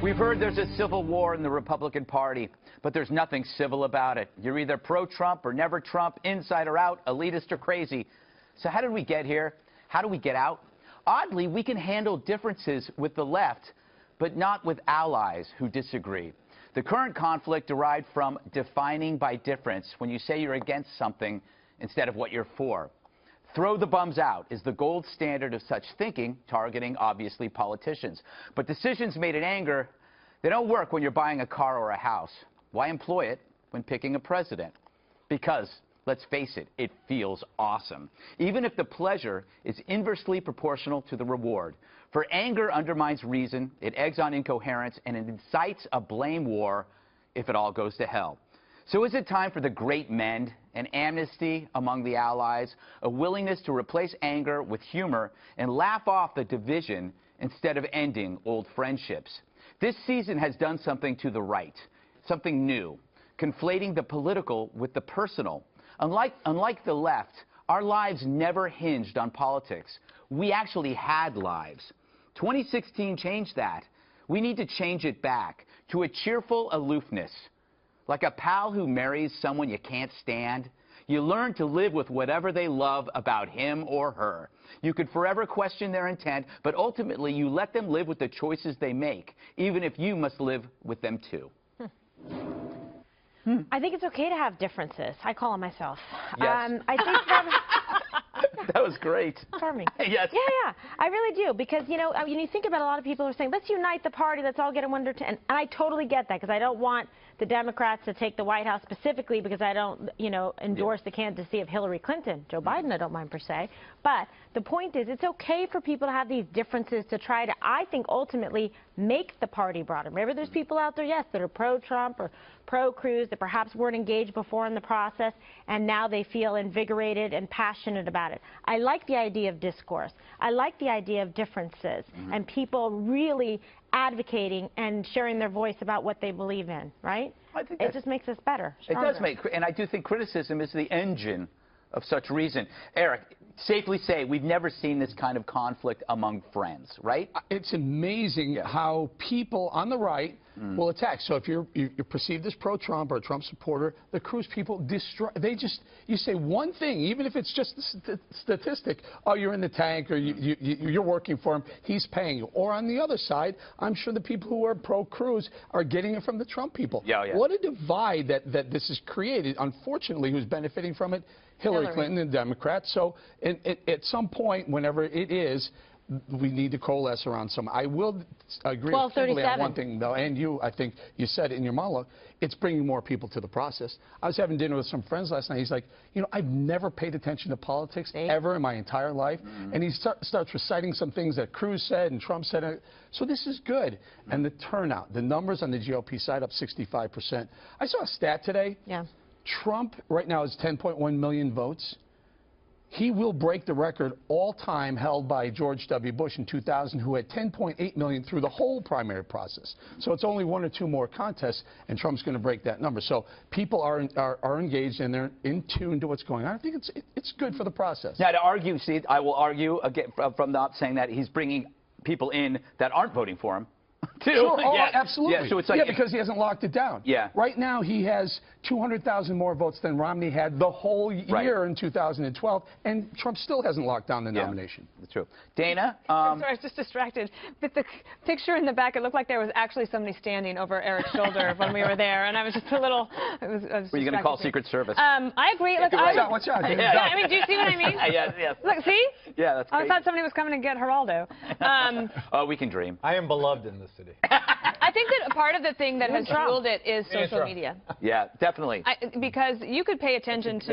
We've heard there's a civil war in the Republican Party, but there's nothing civil about it. You're either pro-Trump or never Trump, inside or out, elitist or crazy. So how did we get here? How do we get out? Oddly, we can handle differences with the left, but not with allies who disagree. The current conflict derived from defining by difference when you say you're against something instead of what you're for. Throw the bums out is the gold standard of such thinking, targeting, obviously, politicians. But decisions made in anger, they don't work when you're buying a car or a house. Why employ it when picking a president? Because, let's face it, it feels awesome, even if the pleasure is inversely proportional to the reward. For anger undermines reason, it eggs on incoherence, and it incites a blame war if it all goes to hell. So is it time for the great mend, an amnesty among the allies, a willingness to replace anger with humor and laugh off the division instead of ending old friendships? This season has done something to the right, something new, conflating the political with the personal. Unlike the left, our lives never hinged on politics. We actually had lives. 2016 changed that. We need to change it back to a cheerful aloofness. Like a pal who marries someone you can't stand, you learn to live with whatever they love about him or her. You could forever question their intent, but ultimately you let them live with the choices they make, even if you must live with them too. I think it's okay to have differences. I call them myself. Yes. I think That was great. charming. Yes. Yeah, I really do. Because, you know, when you think about a lot of people who are saying, let's unite the party, let's all get in one and I totally get that, because I don't want the Democrats to take the White House specifically because I don't, you know, endorse the candidacy of Hillary Clinton. Joe Biden, I don't mind per se. But the point is, it's okay for people to have these differences to try to, I think, ultimately make the party broader. Maybe there's people out there, yes, that are pro-Trump or pro-Cruz that perhaps weren't engaged before in the process, and now they feel invigorated and passionate about it. I like the idea of discourse. I like the idea of differences and people really advocating and sharing their voice about what they believe in, right? I think it just makes us better, stronger. It does make, and I do think criticism is the engine of such reason. Eric, safely say we've never seen this kind of conflict among friends, right? It's amazing how people on the right will attack. So if you're perceived as pro-Trump or a Trump supporter, the Cruz people destroy. You say one thing, even if it's just a statistic. Oh, you're in the tank, or you're working for him. He's paying you. Or on the other side, I'm sure the people who are pro-Cruz are getting it from the Trump people. Yeah. What a divide that this has created. Unfortunately, who's benefiting from it? Hillary Clinton and Democrats. So at some point, whenever it is, we need to coalesce around some. I will agree with on one thing, though, and you, I think you said it in your monologue, it's bringing more people to the process. I was having dinner with some friends last night. He's like, you know, I've never paid attention to politics ever in my entire life. And he starts reciting some things that Cruz said and Trump said. So this is good. And the turnout, the numbers on the GOP side up 65%. I saw a stat today. Yeah. Trump right now is 10.1 million votes. He will break the record all-time held by George W. Bush in 2000, who had 10.8 million through the whole primary process. So it's only one or two more contests, and Trump's going to break that number. So people are engaged, and they're in tune to what's going on. I think it's good for the process. Now, to argue, see, I will argue again from not saying that he's bringing people in that aren't voting for him. Sure, absolutely. Yeah, so it's like because he hasn't locked it down. Yeah. Right now, he has 200,000 more votes than Romney had the whole year in 2012, and Trump still hasn't locked down the nomination. That's true. Dana? I'm sorry, I was just distracted. But the picture in the back, it looked like there was actually somebody standing over Eric's shoulder when we were there, and I was just a little... Were you going to call Secret Service? I agree. Look, Watch out. I mean, do you see what I mean? Yes. Look, see? Yeah, that's great. I thought somebody was coming to get Geraldo. Oh, we can dream. I am beloved in this city. I think that part of the thing that has fueled it is social media. Yeah, definitely. Because you could pay attention to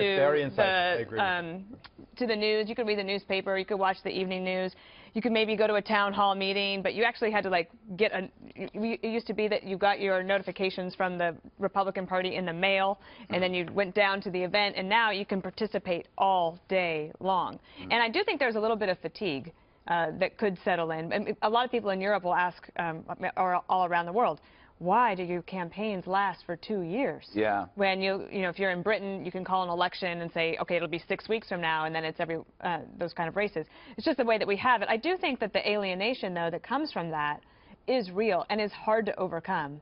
the news. You could read the newspaper. You could watch the evening news. You could maybe go to a town hall meeting, but you actually had to, like, get a... It used to be that you got your notifications from the Republican Party in the mail, and then you went down to the event, and now you can participate all day long. And I do think there's a little bit of fatigue that could settle in. And a lot of people in Europe will ask, or all around the world, why do your campaigns last for 2 years? Yeah. When you know, if you're in Britain, you can call an election and say, okay, it'll be 6 weeks from now, and then it's every those kind of races. It's just the way that we have it. I do think that the alienation, though, that comes from that is real and is hard to overcome.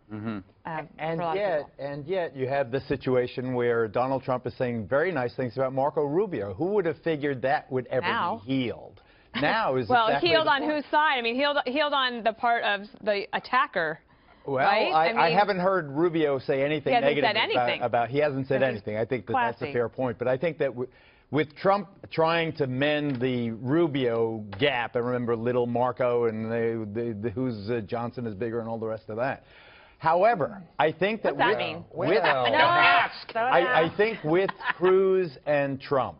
And yet you have the situation where Donald Trump is saying very nice things about Marco Rubio. Who would have figured that would ever be healed? Now is well, exactly healed the on point. whose side? I mean, healed on the part of the attacker. Well, right? I haven't heard Rubio say anything negative about. He hasn't said anything. I think that's a fair point. But I think that with Trump trying to mend the Rubio gap, and remember little Marco and who's Johnson is bigger and all the rest of that. However, I think that I think with Cruz and Trump,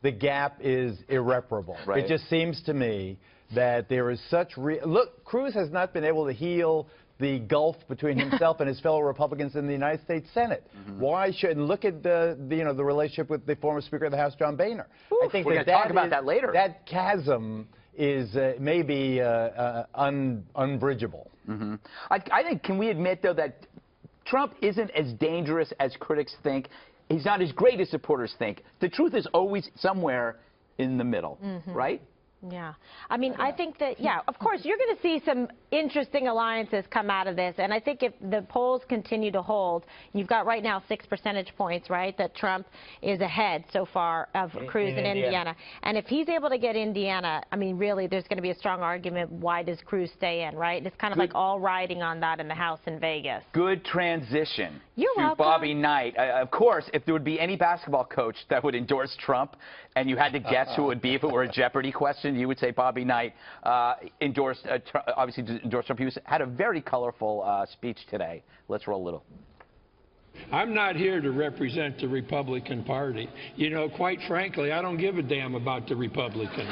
the gap is irreparable. Right. It just seems to me that there is such look, Cruz has not been able to heal the gulf between himself and his fellow Republicans in the United States Senate. Why shouldn't look at the relationship with the former Speaker of the House, John Boehner? I think we're going to talk about that later. That chasm is maybe unbridgeable. I think, can we admit, though, that Trump isn't as dangerous as critics think? He's not as great as supporters think. The truth is always somewhere in the middle, right? Yeah. I mean, I think that, yeah, of course, you're going to see some interesting alliances come out of this. And I think if the polls continue to hold, you've got right now 6 percentage points, right, that Trump is ahead so far of Cruz in Indiana. And if he's able to get Indiana, I mean, really, there's going to be a strong argument, why does Cruz stay in, right? It's kind of like all riding on that in the House in Vegas. Good transition. You're welcome. Bobby Knight. Of course, if there would be any basketball coach that would endorse Trump, and you had to guess who it would be if it were a Jeopardy question, you would say Bobby Knight endorsed, obviously endorsed Trump. He had a very colorful speech today. Let's roll a little. I'm not here to represent the Republican Party. You know, quite frankly, I don't give a damn about the Republicans.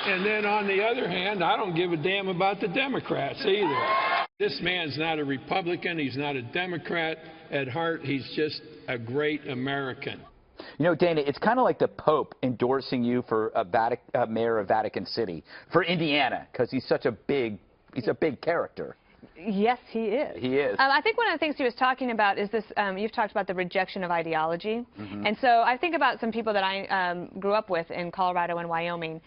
And then on the other hand, I don't give a damn about the Democrats either. This man's not a Republican. He's not a Democrat. At heart, he's just a great American. You know, Dana, it's kind of like the Pope endorsing you for a mayor of Vatican City, for Indiana, because he's such a big character. Yes, he is. He is. I think one of the things he was talking about is this, you've talked about the rejection of ideology. And so I think about some people that I grew up with in Colorado and Wyoming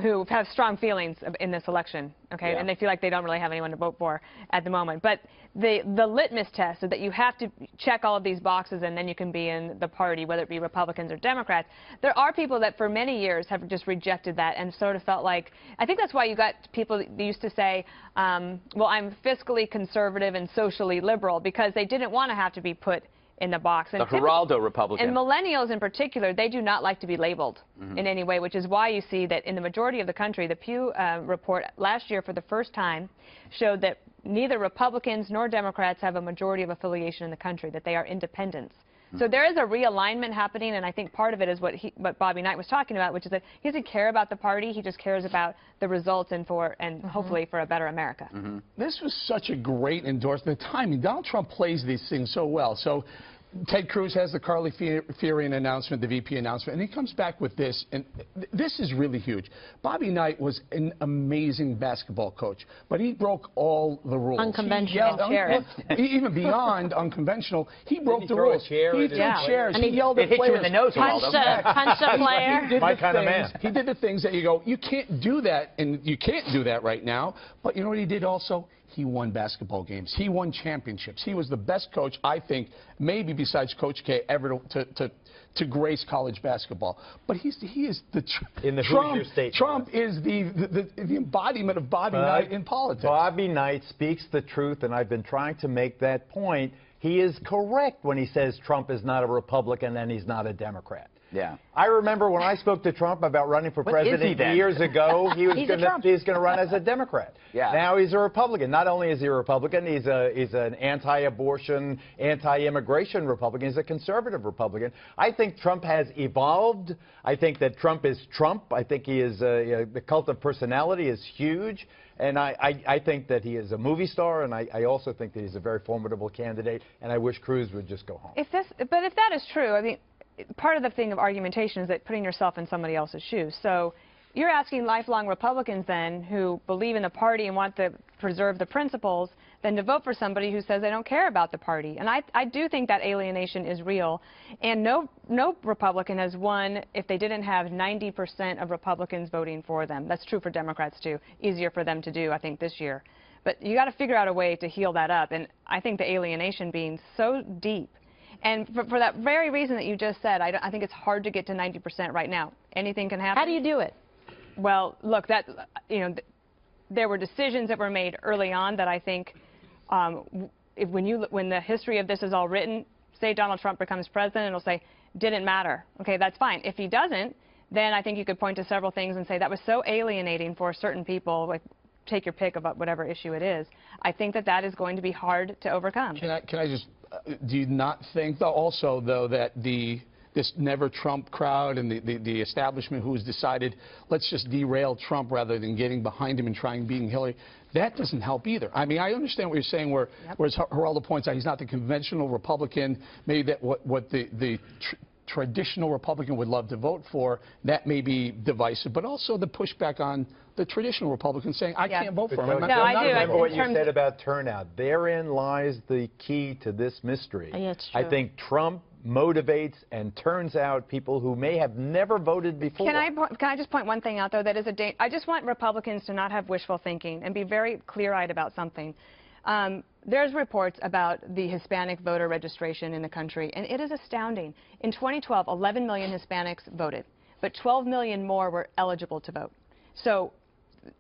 who have strong feelings in this election, okay? And they feel like they don't really have anyone to vote for at the moment. But the litmus test is that you have to check all of these boxes and then you can be in the party, whether it be Republicans or Democrats. There are people that for many years have just rejected that and sort of felt like, I think that's why you got people that used to say, well, I'm fiscally conservative and socially liberal, because they didn't want to have to be put in the box. And the Geraldo Republican. And millennials in particular, they do not like to be labeled in any way, which is why you see that in the majority of the country, the Pew report last year for the first time showed that neither Republicans nor Democrats have a majority of affiliation in the country, that they are independents. So there is a realignment happening, and I think part of it is what Bobby Knight was talking about, which is that he doesn't care about the party, he just cares about the results and hopefully for a better America. This was such a great endorsement. Timing, Donald Trump plays these things so well. So Ted Cruz has the Carly Fiorina announcement, the VP announcement, and he comes back with this, and this is really huge. Bobby Knight was an amazing basketball coach, but he broke all the rules. Unconventional. Even beyond unconventional, he broke the rules. He threw chairs. And he yelled at hit players. you in the nose. Punched a player. My kind of man. He did the things that you go, you can't do that, and you can't do that right now. But you know what he did also? He won basketball games. He won championships. He was the best coach, I think, maybe besides Coach K, ever to grace college basketball. But he is the Trump is the embodiment of Bobby Knight in politics. Bobby Knight speaks the truth, and I've been trying to make that point. He is correct when he says Trump is not a Republican and he's not a Democrat. Yeah. I remember when I spoke to Trump about running for president years ago, he was going to run as a Democrat. Yeah. Now he's a Republican. Not only is he a Republican, he's an anti-abortion, anti-immigration Republican. He's a conservative Republican. I think Trump has evolved. I think that Trump is Trump. I think he is the cult of personality is huge. And I think that he is a movie star, and I also think that he's a very formidable candidate, and I wish Cruz would just go home. But if that is true, I mean, part of the thing of argumentation is that putting yourself in somebody else's shoes. So you're asking lifelong Republicans then who believe in the party and want to preserve the principles than to vote for somebody who says they don't care about the party. And I do think that alienation is real. And no Republican has won if they didn't have 90% of Republicans voting for them. That's true for Democrats, too. Easier for them to do, I think, this year. But you got to figure out a way to heal that up. And I think the alienation being so deep. And for that very reason that you just said, I think it's hard to get to 90% right now. Anything can happen. How do you do it? Well, look, there were decisions that were made early on that I think, when the history of this is all written, say Donald Trump becomes president, it'll say, didn't matter. Okay, that's fine. If he doesn't, then I think you could point to several things and say that was so alienating for certain people, like take your pick about whatever issue it is. I think that is going to be hard to overcome. Can I just, do you not think, though, also, though, that this never Trump crowd and the establishment who has decided, let's just derail Trump rather than getting behind him and trying beating Hillary, that doesn't help either. I mean, I understand what you're saying whereas Geraldo points out he's not the conventional Republican, maybe that what the traditional Republican would love to vote for, that may be divisive, but also the pushback on the traditional Republicans saying, I can't vote for him. No, I do. Remember what you said about turnout. Therein lies the key to this mystery. Yeah, it's true. I think Trump motivates and turns out people who may have never voted before. Can I just point one thing out, though, that is I just want Republicans to not have wishful thinking and be very clear-eyed about something. There's reports about the Hispanic voter registration in the country, and it is astounding. In 2012, 11 million Hispanics voted, but 12 million more were eligible to vote. So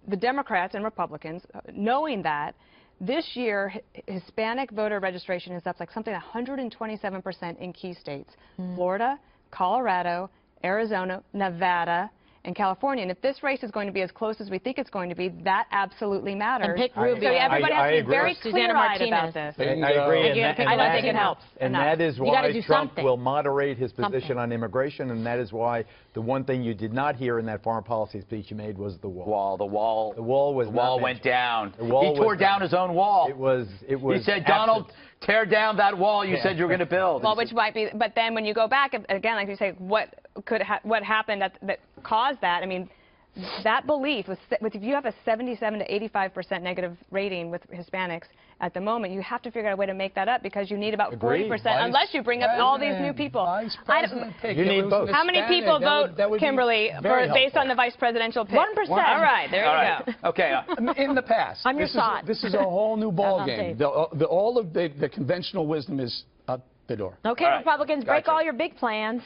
the Democrats and Republicans, knowing that, this year, Hispanic voter registration is up like something 127% in key states. Florida, Colorado, Arizona, Nevada, and California. And if this race is going to be as close as we think it's going to be, that absolutely matters. And pick Rubio. So everybody has to be very Susanna clear-eyed about Martinez. this. I agree. I don't think it helps. And that is why Trump something. will moderate his position on immigration, and that is why the one thing you did not hear in that foreign policy speech you made was the wall. The wall went down. He tore down his own wall. It was. He said, Donald, tear down that wall you said you were going to build. Well, which might be, but then when you go back again, like you say, what happened that caused that? I mean, that belief if you have a 77 to 85% negative rating with Hispanics at the moment, you have to figure out a way to make that up because you need about 40%, unless you bring up all these new people. You need both. How many people vote, Kimberly, based on the vice presidential pick? 1%. All right, there you go. Okay. In the past. I'm your thought. This is a whole new ball game. All of the conventional wisdom is out the door. Okay, Republicans, break all your big plans.